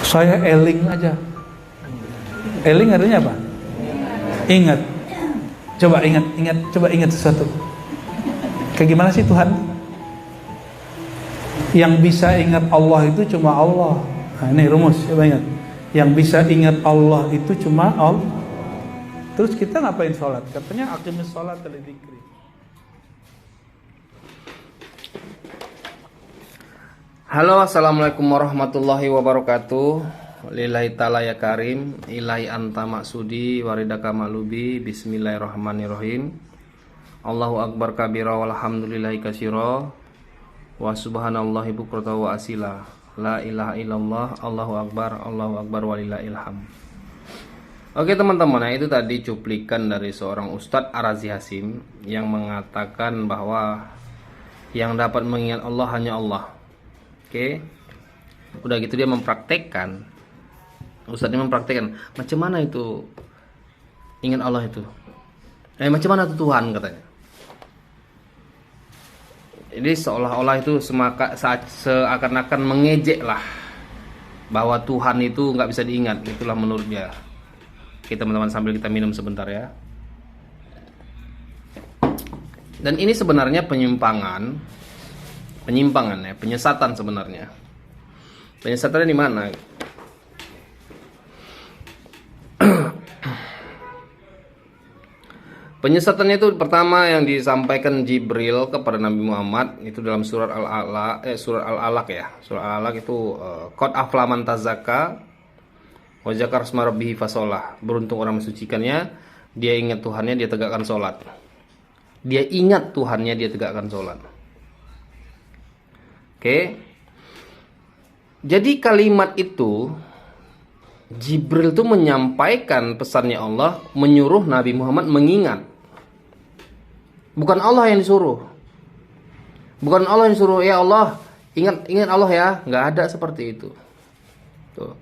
Saya eling aja. Eling artinya apa? Ingat. Coba ingat sesuatu. Kayak gimana sih Tuhan? Yang bisa ingat Allah itu cuma Allah. Nah, ini rumus, coba ingat. Yang bisa ingat Allah itu cuma Allah. Terus kita ngapain sholat? Katanya aqimis sholat li dzikri. Halo, assalamualaikum warahmatullahi wabarakatuh. Lillahi ta'ala ya karim, ilahi anta maksudi, waridaka malubi, bismillahirrahmanirrahim. Allahu akbar kabira, walhamdulillahi katsira, wa subhanallahi bukrata wa asila. La ilaha illallah, Allahu akbar walillahil hamd. Oke teman-teman, nah itu tadi cuplikan dari seorang Ustadz Ar-Razi Hasim yang mengatakan bahwa yang dapat mengingat Allah hanya Allah. Oke, udah gitu dia mempraktekkan, Ustadznya mempraktekkan macam mana itu ingat Allah itu, macam mana itu Tuhan katanya. Jadi seolah-olah itu seakan-akan mengejek lah bahwa Tuhan itu nggak bisa diingat, itulah menurut dia. Oke teman-teman, sambil kita minum sebentar ya. Dan ini sebenarnya penyimpangan ya, penyesatan sebenarnya. Penyesatannya di mana? Penyesatannya itu pertama yang disampaikan Jibril kepada Nabi Muhammad itu dalam surat Al-Alaq ya. Surat Al-Alaq itu qad aflaha man tazakka wa dzakara asma rabbih fasolah. Beruntung orang mensucikannya, dia ingat Tuhannya, dia tegakkan sholat. Dia ingat Tuhannya, dia tegakkan sholat. Oke. Jadi kalimat itu Jibril itu menyampaikan pesannya Allah, menyuruh Nabi Muhammad mengingat. Bukan Allah yang disuruh. Bukan Allah yang disuruh, ya Allah, ingat Allah ya. Nggak ada seperti itu. Tuh.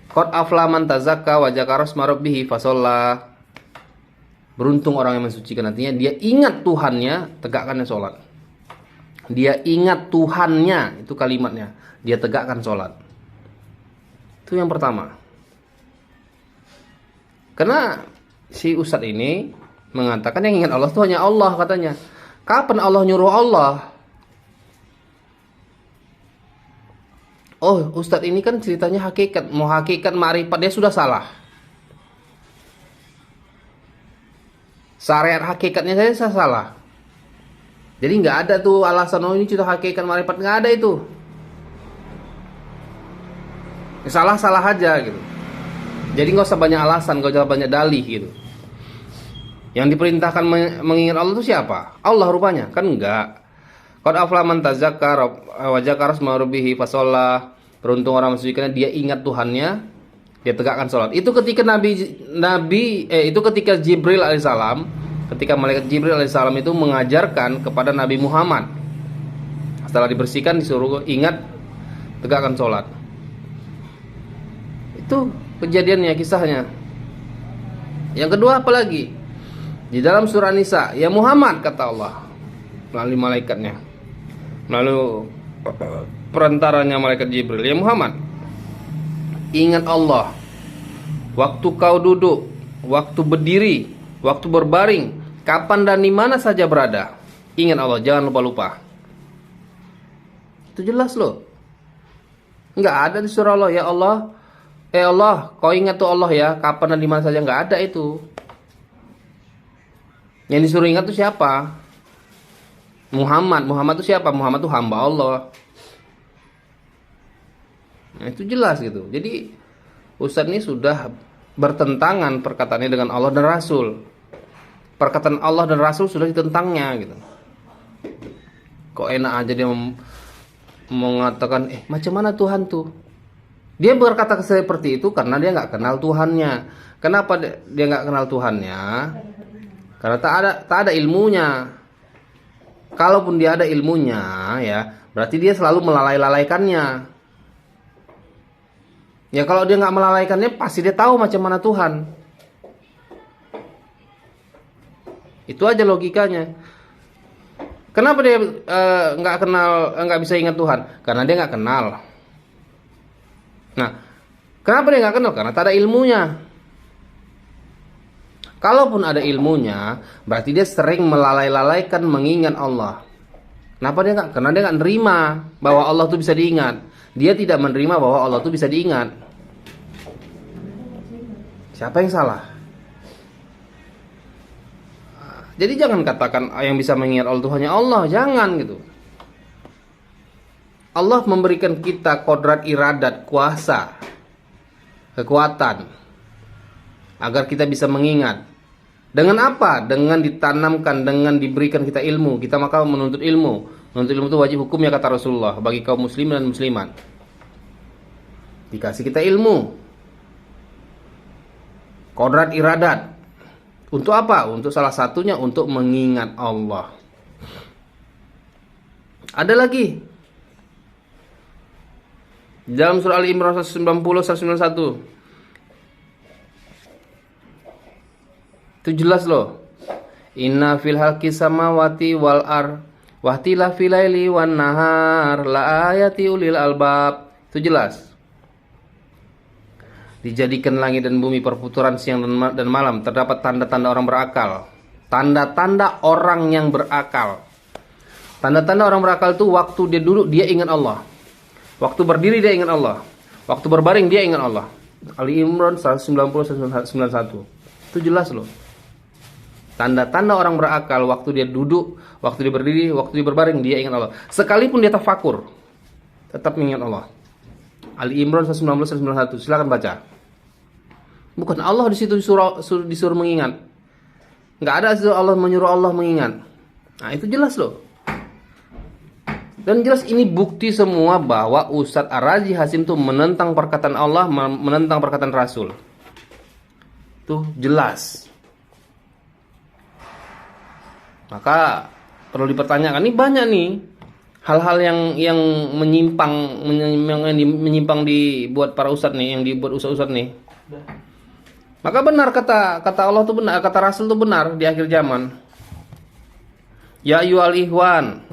Qad aflaha man tazakka wa dzakara asma rabbih fasholla. Beruntung orang yang mensucikan hatinya, dia ingat Tuhannya, tegakkannya sholat. Dia ingat Tuhannya, itu kalimatnya, dia tegakkan sholat. Itu yang pertama. Karena si Ustadz ini mengatakan yang ingat Allah itu hanya Allah katanya. Kapan Allah nyuruh Allah? Oh, Ustadz ini kan ceritanya hakikat. Mau hakikat ma'rifat, dia sudah salah. Syariat hakikatnya saya salah. Jadi nggak ada tuh alasan, oh ini cerita hakikat ma'rifat, nggak ada itu. Salah aja gitu. Jadi nggak usah banyak alasan, nggak usah banyak dalih gitu. Yang diperintahkan mengingat Allah itu siapa? Allah rupanya, kan enggak. Qad aflaha man tazakka wa dzakara asma rabbih fasholla. Beruntung orang mensucikannya, dia ingat Tuhannya, dia tegakkan sholat. Itu ketika itu ketika Jibril alaihissalam, ketika malaikat Jibril alaihissalam itu mengajarkan kepada Nabi Muhammad. Setelah dibersihkan disuruh ingat, tegakkan sholat. Itu kejadiannya, kisahnya. Yang kedua apa lagi? Di dalam surah Nisa, ya Muhammad kata Allah melalui malaikatnya, melalui perantaranya malaikat Jibril, ya Muhammad, ingat Allah waktu kau duduk, waktu berdiri, waktu berbaring, kapan dan di mana saja berada. Ingat Allah, jangan lupa-lupa. Itu jelas loh. Enggak ada di surah Allah, ya Allah, Allah, kau ingat tuh Allah ya, kapan dan di mana saja, enggak ada itu. Yang disuruh ingat itu siapa? Muhammad itu siapa? Muhammad itu hamba Allah. Nah, itu jelas gitu. Jadi Ustadz ini sudah bertentangan perkataannya dengan Allah dan Rasul. Perkataan Allah dan Rasul sudah ditentangnya gitu. Kok enak aja dia mengatakan, macam mana Tuhan tuh? Dia berkata seperti itu karena dia nggak kenal Tuhannya. Kenapa dia nggak kenal Tuhannya? Karena tak ada ilmunya. Kalaupun dia ada ilmunya, ya berarti dia selalu melalaikannya. Ya kalau dia nggak melalaikannya, pasti dia tahu macam mana Tuhan. Itu aja logikanya. Kenapa dia nggak bisa ingat Tuhan? Karena dia nggak kenal. Nah, kenapa dia nggak kenal? Karena tak ada ilmunya. Kalaupun ada ilmunya, berarti dia sering melalai-lalaikan mengingat Allah. Kenapa dia nggak? Karena dia nggak nerima bahwa Allah itu bisa diingat. Dia tidak menerima bahwa Allah itu bisa diingat. Siapa yang salah? Jadi jangan katakan yang bisa mengingat Allah itu hanya Allah, jangan gitu. Allah memberikan kita kodrat iradat, kuasa, kekuatan agar kita bisa mengingat. Dengan apa? Dengan ditanamkan, dengan diberikan kita ilmu. Kita maka menuntut ilmu. Menuntut ilmu itu wajib hukumnya kata Rasulullah bagi kaum muslimin dan muslimat. Dikasih kita ilmu, kodrat iradat. Untuk apa? Untuk salah satunya untuk mengingat Allah. Ada lagi dalam surah Al-Imran 190-191. Itu jelas loh. Inna fil halqi samawati wal ar wahtila fil laili wan nahar la ayati ulil albab. Itu jelas. Dijadikan langit dan bumi perputaran siang dan malam. Terdapat tanda-tanda orang berakal. Tanda-tanda orang yang berakal. Tanda-tanda orang berakal itu waktu dia duduk dia ingat Allah. Waktu berdiri dia ingat Allah. Waktu berbaring dia ingat Allah. Ali Imran 190-191. Itu jelas loh. Tanda-tanda orang berakal waktu dia duduk, waktu dia berdiri, waktu dia berbaring dia ingat Allah. Sekalipun dia tafakur, tetap mengingat Allah. Ali Imran 190-191. Silakan baca. Bukan Allah di situ disuruh mengingat. Enggak ada Allah menyuruh Allah mengingat. Nah, itu jelas loh. Dan jelas ini bukti semua bahwa Ustadz Ar-Razi Hasim itu menentang perkataan Allah, menentang perkataan Rasul. Itu jelas. Maka perlu dipertanyakan, ini banyak nih hal-hal yang menyimpang dibuat para ustadz nih, yang dibuat ustadz nih. Maka benar kata Allah itu benar, kata Rasul itu benar di akhir zaman. Ya ayyuhal ihwan,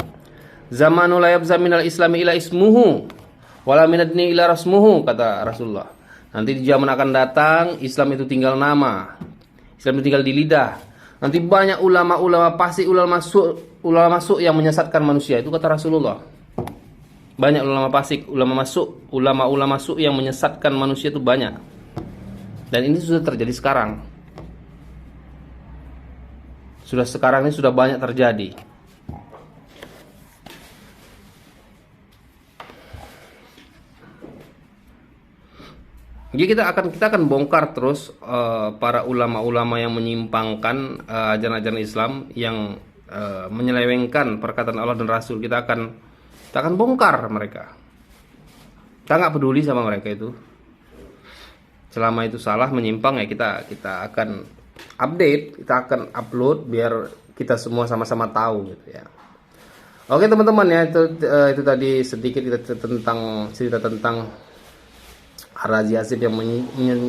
zamanu la yabza minal islami ila ismuhu wala minadni ila rasmuhu, kata Rasulullah. Nanti di zaman akan datang Islam itu tinggal nama, Islam itu tinggal di lidah. Nanti banyak ulama-ulama fasik, ulama masuk yang menyesatkan manusia. Itu kata Rasulullah. Banyak ulama fasik, ulama masuk yang menyesatkan manusia itu banyak. Dan ini sudah terjadi sekarang. Sekarang ini sudah banyak terjadi. Jadi kita akan bongkar terus para ulama-ulama yang menyimpangkan ajaran-ajaran Islam, yang menyelewengkan perkataan Allah dan Rasul. Kita akan bongkar mereka. Kita nggak peduli sama mereka itu. Selama itu salah, menyimpang, ya kita akan update, kita akan upload biar kita semua sama-sama tahu gitu ya. Oke teman-teman ya, itu tadi sedikit cerita tentang Ar-Razi Hasim yang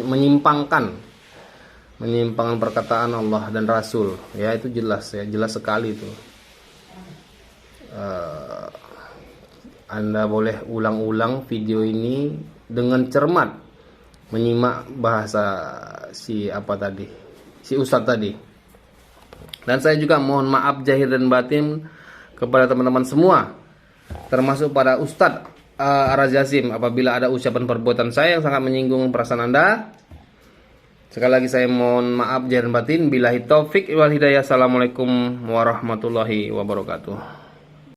menyimpangkan perkataan Allah dan Rasul. Ya itu jelas ya, jelas sekali itu. Anda boleh ulang-ulang video ini dengan cermat, menyimak bahasa si ustadz tadi. Dan saya juga mohon maaf zahir dan batin kepada teman-teman semua, termasuk pada Ustadz Ar-Razi Hasim, apabila ada ucapan perbuatan saya yang sangat menyinggung perasaan Anda. Sekali lagi saya mohon maaf zahir dan batin. Billahi taufik wal hidayah. Assalamualaikum warahmatullahi wabarakatuh.